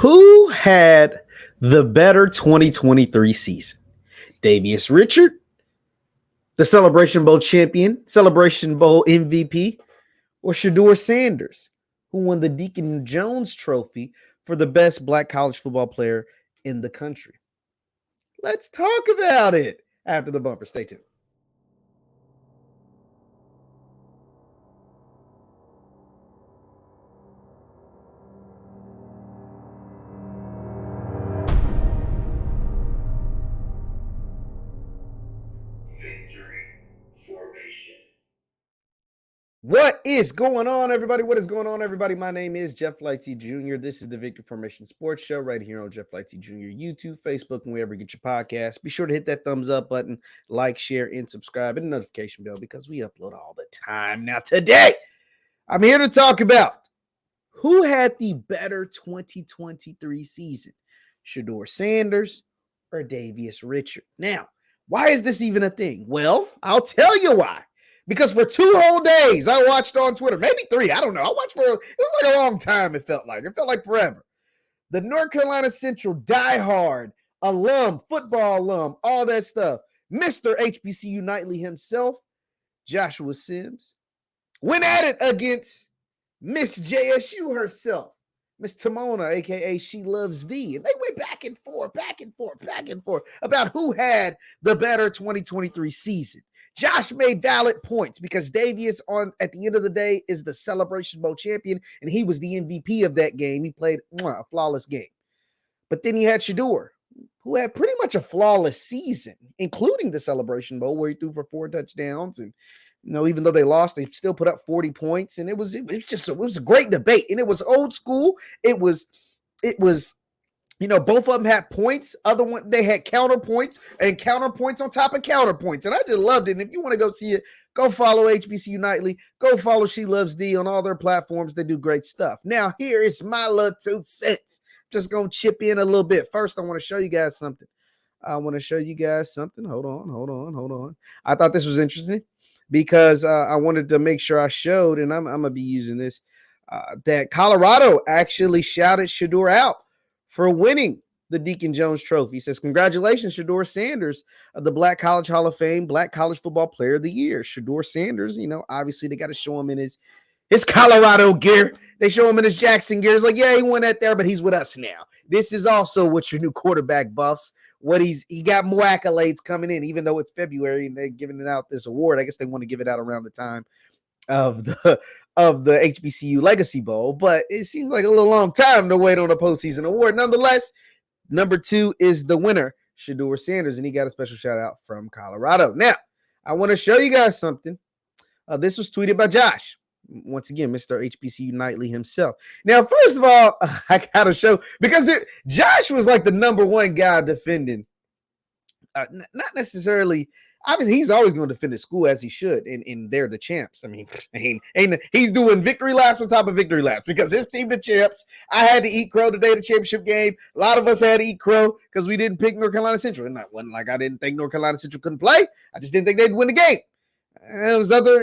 Who had the better 2023 season? Davius Richard, the Celebration Bowl champion, Celebration Bowl MVP, or Shedeur Sanders, who won the Deacon Jones Trophy for the best black college football player in the country? Let's talk about it after the bumper. Stay tuned. What is going on, everybody? What is going on, everybody? My name is JeffLightsyJr. This is the Victory Formation Sports Show right here on JeffLightsyJr. YouTube, Facebook, and wherever you get your podcast. Be sure to hit that thumbs up button, like, share, and subscribe, and the notification bell because we upload all the time. Now, today, I'm here to talk about who had the better 2023 season, Shedeur Sanders or Davius Richard. Now, why is this even a thing? Well, I'll tell you why. Because for 2 whole days, I watched on Twitter, maybe 3, I don't know. I watched it was like a long time, it felt like forever. The North Carolina Central diehard alum, football alum, all that stuff, Mr. HBCU Nightly himself, Joshua Sims, went at it against Miss JSU herself, Miss Timona, a.k.a. She Loves Thee. And they went back and forth about who had the better 2023 season. Josh made valid points because Davius, at the end of the day, is the Celebration Bowl champion, and he was the MVP of that game. He played a flawless game. But then he had Shedeur, who had pretty much a flawless season, including the Celebration Bowl, where he threw for 4 touchdowns. And even though they lost, they still put up 40 points. And it was a great debate. And it was old school. It was both of them had points. Other one, they had counterpoints and counterpoints on top of counterpoints. And I just loved it. And if you want to go see it, go follow HBCU Nightly. Go follow She Loves D on all their platforms. They do great stuff. Now, here is my little 2 cents. Just going to chip in a little bit. First, I want to show you guys something. Hold on. I thought this was interesting because I wanted to make sure I showed, and I'm going to be using this, that Colorado actually shouted Shedeur out for winning the Deacon Jones Trophy. He says, "Congratulations, Shedeur Sanders, the Black College Hall of Fame, Black College Football Player of the Year." Shedeur Sanders, obviously they got to show him in his Colorado gear. They show him in his Jackson gear. It's like, yeah, he went out there, but he's with us now. This is also what your new quarterback buffs. He got more accolades coming in, even though it's February and they're giving out this award. I guess they want to give it out around the time of the HBCU Legacy Bowl, but it seems like a little long time to wait on a postseason award. Nonetheless, number 2 is the winner, Shedeur Sanders, and he got a special shout out from Colorado. Now, I want to show you guys something. This was tweeted by Josh. Once again, Mr. HBCU Nightly himself. Now, first of all, I got to show, because Josh was like the number 1 guy defending. Not necessarily. Obviously, he's always going to defend his school as he should, and they're the champs. I mean, he's doing victory laps on top of victory laps because his team the champs. I had to eat crow today, the championship game. A lot of us had to eat crow because we didn't pick North Carolina Central. And it wasn't like I didn't think North Carolina Central couldn't play. I just didn't think they'd win the game. It was other,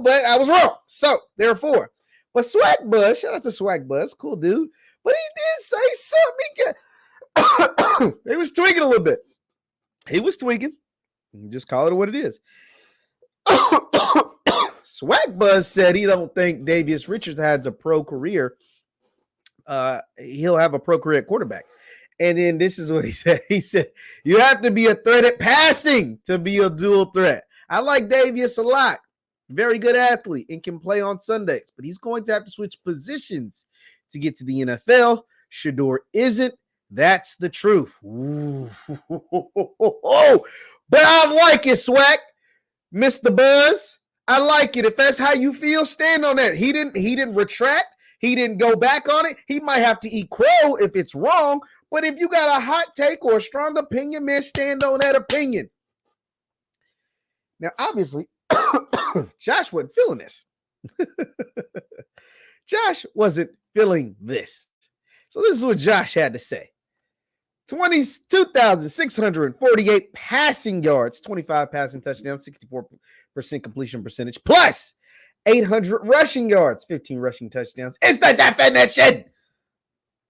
but I was wrong. So, therefore. But SWAC Buzz, shout out to SWAC Buzz, cool dude. But he did say something. He was tweaking a little bit. He was tweaking. Just call it what it is. SWAC Buzz said he don't think Davius Richard has a pro career. He'll have a pro career at quarterback. And then this is what he said. He said, "You have to be a threat at passing to be a dual threat." I like Davius a lot. Very good athlete and can play on Sundays. But he's going to have to switch positions to get to the NFL. Shedeur isn't. That's the truth. Ooh. But I like it, SWAC. Mr. Buzz. I like it. If that's how you feel, stand on that. He didn't retract. He didn't go back on it. He might have to eat crow if it's wrong. But if you got a hot take or a strong opinion, man, stand on that opinion. Now, obviously, Josh wasn't feeling this. Josh wasn't feeling this. So this is what Josh had to say. 22,648 passing yards, 25 passing touchdowns, 64% completion percentage, plus 800 rushing yards, 15 rushing touchdowns. It's the definition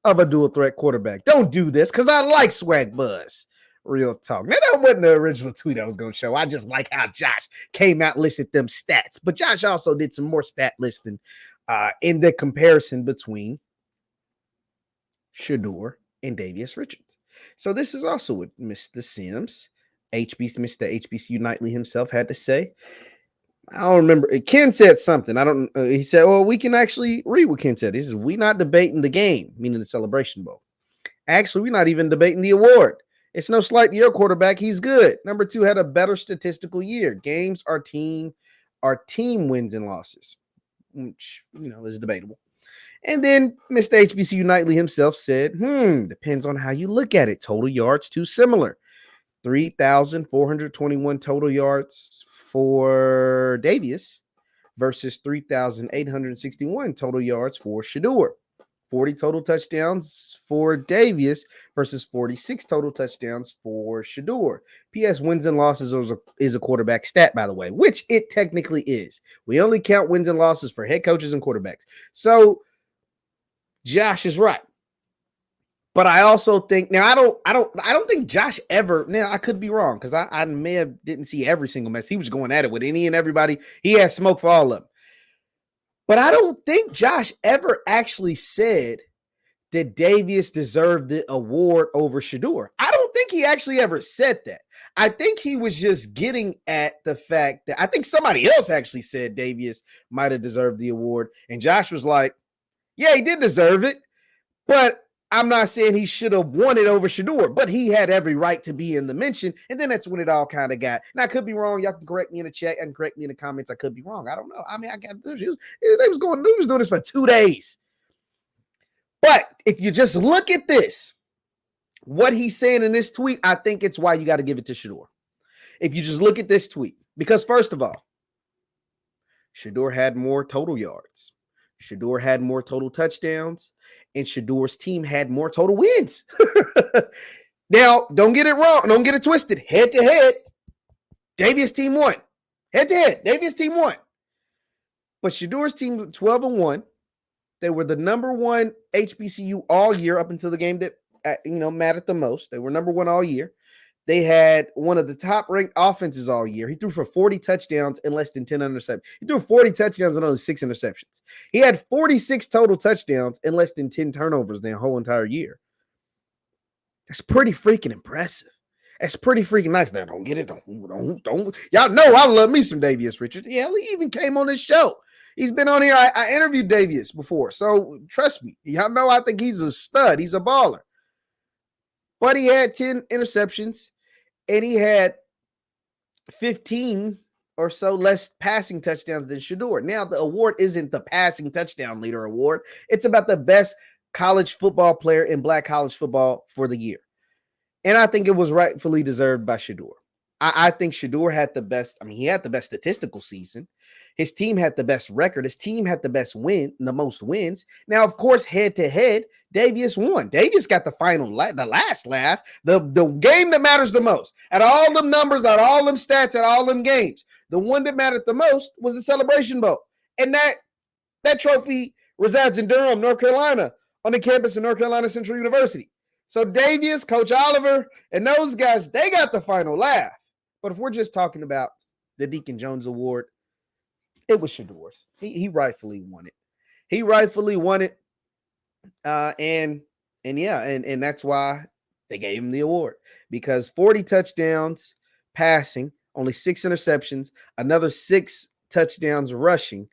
of a dual threat quarterback. Don't do this because I like Swag Buzz. Real talk. Now, that wasn't the original tweet I was going to show. I just like how Josh came out, listed them stats. But Josh also did some more stat listing in the comparison between Shedeur and Davius Richard. So this is also what Mr. Sims, Mr. HBCU Nightly himself had to say. I don't remember. Ken said something. I don't. He said, "Well, we can actually read what Ken said." He says, "We not debating the game, meaning the Celebration Bowl. Actually, we're not even debating the award. It's no slight to your quarterback. He's good. Number 2 had a better statistical year. Games are team wins and losses, which is debatable." And then Mr. HBCU Nightly himself said, depends on how you look at it. Total yards too similar. 3,421 total yards for Davius versus 3,861 total yards for Shedeur. 40 total touchdowns for Davius versus 46 total touchdowns for Shedeur. PS wins and losses is a quarterback stat, by the way, which it technically is. We only count wins and losses for head coaches and quarterbacks. So Josh is right. But I also think now I don't think Josh ever. Now I could be wrong because I may have didn't see every single mess. He was going at it with any and everybody. He had smoke for all of them. But I don't think Josh ever actually said that Davius deserved the award over Shedeur. I don't think he actually ever said that. I think he was just getting at the fact that I think somebody else actually said Davius might have deserved the award. And Josh was like, yeah, he did deserve it. But I'm not saying he should have won it over Shedeur, but he had every right to be in the mention. And then that's when it all kind of got. And I could be wrong. Y'all can correct me in the chat and correct me in the comments. I could be wrong. I don't know. I mean, I got he was doing this for 2 days. But if you just look at this, what he's saying in this tweet, I think it's why you got to give it to Shedeur. If you just look at this tweet, because first of all, Shedeur had more total yards. Shedeur had more total touchdowns, and Shedeur's team had more total wins. Now, don't get it wrong. Don't get it twisted. Head to head, Davius' team won. Head to head, Davius' team won. But Shedeur's team 12-1. They were the number 1 HBCU all year up until the game that mattered the most. They were number 1 all year. They had one of the top-ranked offenses all year. He threw for 40 touchdowns and less than 10 interceptions. He threw 40 touchdowns and only 6 interceptions. He had 46 total touchdowns and less than 10 turnovers the whole entire year. That's pretty freaking impressive. That's pretty freaking nice. Now, don't get it. Don't. Y'all know I love me some Davius Richard. Yeah, he even came on this show. He's been on here. I interviewed Davius before, so trust me. Y'all know I think he's a stud. He's a baller. But he had 10 interceptions, and he had 15 or so less passing touchdowns than Shedeur. Now, the award isn't the passing touchdown leader award. It's about the best college football player in Black college football for the year. And I think it was rightfully deserved by Shedeur. I think Shedeur had the best. I mean, he had the best statistical season. His team had the best record. His team had the most wins. Now, of course, head to head, Davius won. Davius got the the last laugh, the game that matters the most. At all them numbers, at all them stats, at all them games, the one that mattered the most was the Celebration Bowl. And that trophy resides in Durham, North Carolina, on the campus of North Carolina Central University. So Davius, Coach Oliver, and those guys, they got the final laugh. But if we're just talking about the Deacon Jones Award, it was Shedeur's. He rightfully won it. He rightfully won it. And that's why they gave him the award. Because 40 touchdowns passing, only 6 interceptions, another 6 touchdowns rushing.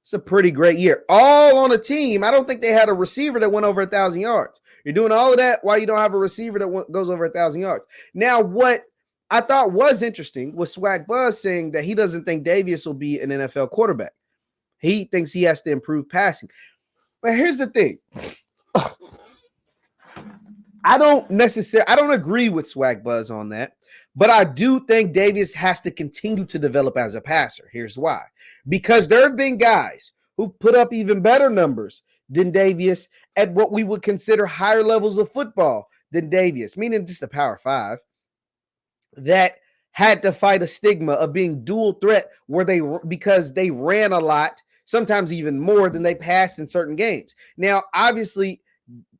It's a pretty great year. All on a team. I don't think they had a receiver that went over 1,000 yards. You're doing all of that while you don't have a receiver that goes over 1,000 yards. Now, what I thought was interesting was SWAC Buzz saying that he doesn't think Davius will be an NFL quarterback. He thinks he has to improve passing. But here's the thing. I don't agree with SWAC Buzz on that, but I do think Davius has to continue to develop as a passer. Here's why. Because there have been guys who put up even better numbers than Davius at what we would consider higher levels of football than Davius, meaning just a Power 5, that had to fight a stigma of being dual threat because they ran a lot, sometimes even more than they passed in certain games. Now, obviously,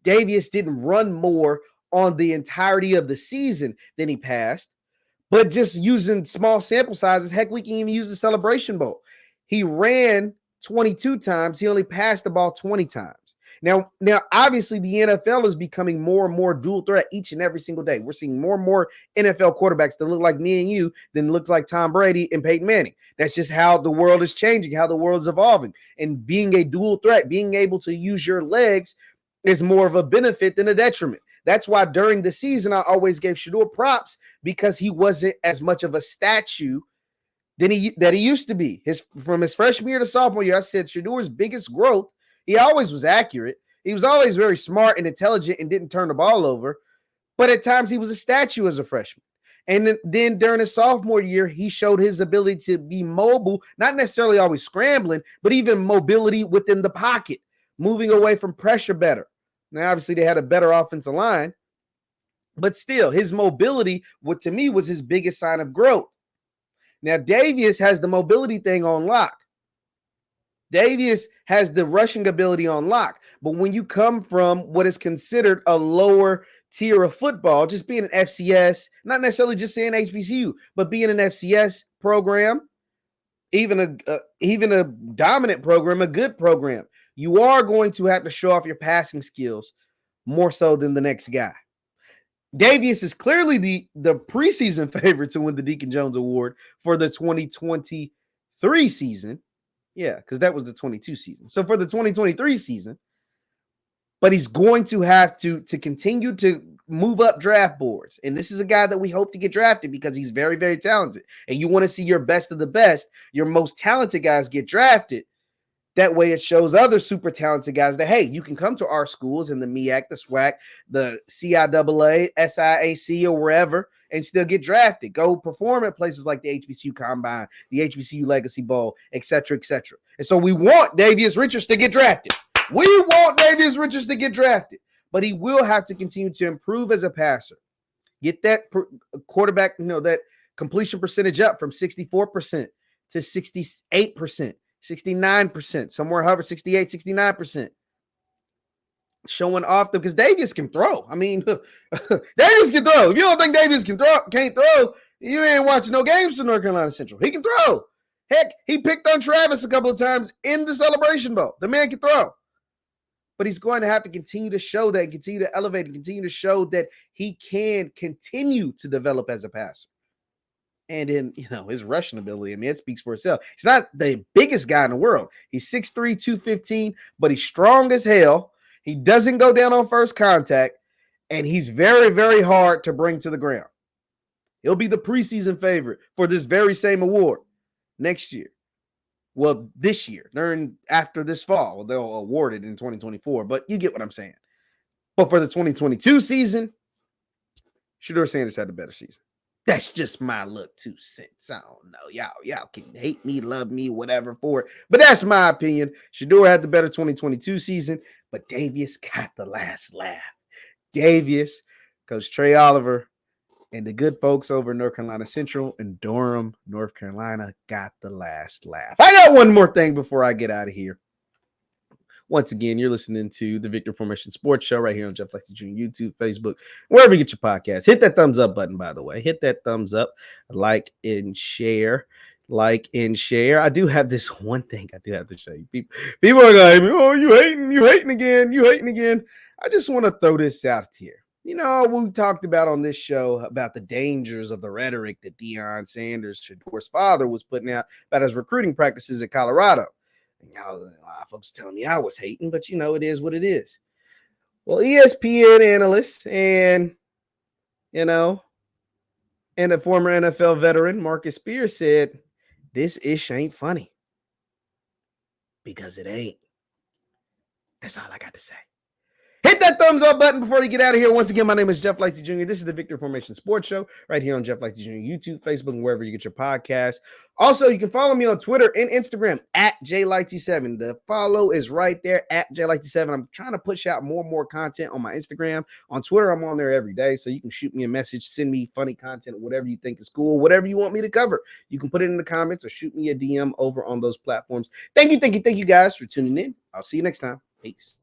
Davius didn't run more on the entirety of the season than he passed, but just using small sample sizes. Heck, we can even use the Celebration Bowl. He ran 22 times. He only passed the ball 20 times. Now, obviously, the NFL is becoming more and more dual threat each and every single day. We're seeing more and more NFL quarterbacks that look like me and you than looks like Tom Brady and Peyton Manning. That's just how the world is changing, how the world is evolving. And being a dual threat, being able to use your legs is more of a benefit than a detriment. That's why during the season, I always gave Shedeur props, because he wasn't as much of a statue than he used to be. From his freshman year to sophomore year, I said Shedeur's biggest growth, he always was accurate. He was always very smart and intelligent and didn't turn the ball over. But at times he was a statue as a freshman. And then during his sophomore year, he showed his ability to be mobile, not necessarily always scrambling, but even mobility within the pocket, moving away from pressure better. Now, obviously, they had a better offensive line, but still, his mobility, what to me was his biggest sign of growth. Now, Davius has the mobility thing on lock. Davius has the rushing ability on lock. But when you come from what is considered a lower tier of football, just being an FCS, not necessarily just saying HBCU, but being an FCS program, even a dominant program, a good program, you are going to have to show off your passing skills more so than the next guy. Davius is clearly the preseason favorite to win the Deacon Jones Award for the 2023 season. Yeah, because that was the 22 season. So for the 2023 season, but he's going to have to continue to move up draft boards. And this is a guy that we hope to get drafted because he's very, very talented. And you want to see your best of the best, your most talented guys get drafted. That way it shows other super talented guys that, hey, you can come to our schools in the MEAC, the SWAC, the CIAA, SIAC, or wherever, and still get drafted. Go perform at places like the HBCU Combine, the HBCU Legacy Bowl, et cetera, et cetera. And so we want Davius Richards to get drafted. We want Davius Richards to get drafted. But he will have to continue to improve as a passer. Get that quarterback, that completion percentage up from 64% to 68%. 69%, somewhere hover 68, 69%. Showing off because Davius can throw. I mean, Davius can throw. If you don't think Davius can't throw, you ain't watching no games for North Carolina Central. He can throw. Heck, he picked on Travis a couple of times in the Celebration Bowl. The man can throw. But he's going to have to continue to show that, continue to elevate, and continue to show that he can continue to develop as a passer. And in, his rushing ability, it speaks for itself. He's not the biggest guy in the world. He's 6'3", 215, but he's strong as hell. He doesn't go down on first contact, and he's very, very hard to bring to the ground. He'll be the preseason favorite for this very same award next year. Well, this year, after this fall. They'll award it in 2024, but you get what I'm saying. But for the 2022 season, Shedeur Sanders had the better season. That's just my little 2 cents. I don't know. Y'all can hate me, love me, whatever for it. But that's my opinion. Shedeur had the better 2022 season, but Davius got the last laugh. Davius, Coach Trey Oliver, and the good folks over North Carolina Central in Durham, North Carolina, got the last laugh. I got one more thing before I get out of here. Once again, you're listening to the Victor Formation Sports Show right here on JeffLightsYJr, YouTube, Facebook, wherever you get your podcast. Hit that thumbs up button, by the way. Hit that thumbs up, like and share. I do have this one thing I do have to show you. People are like, oh, you hating again. I just want to throw this out here. We talked about on this show about the dangers of the rhetoric that Deion Sanders, Shedeur's father, was putting out about his recruiting practices at Colorado. And a lot of folks telling me I was hating, but it is what it is. Well, ESPN analyst and a former NFL veteran, Marcus Spears, said, this ish ain't funny. Because it ain't. That's all I got to say. Hit that thumbs up button before you get out of here. Once again, my name is Jeff Lightsy Jr. This is the Victor Formation Sports Show right here on JeffLightsYJr, YouTube, Facebook, and wherever you get your podcast. Also, you can follow me on Twitter and Instagram at JLightsy7. The follow is right there at JLightsy7. I'm trying to push out more and more content on my Instagram. On Twitter, I'm on there every day, so you can shoot me a message, send me funny content, whatever you think is cool, whatever you want me to cover. You can put it in the comments or shoot me a DM over on those platforms. Thank you guys for tuning in. I'll see you next time. Peace.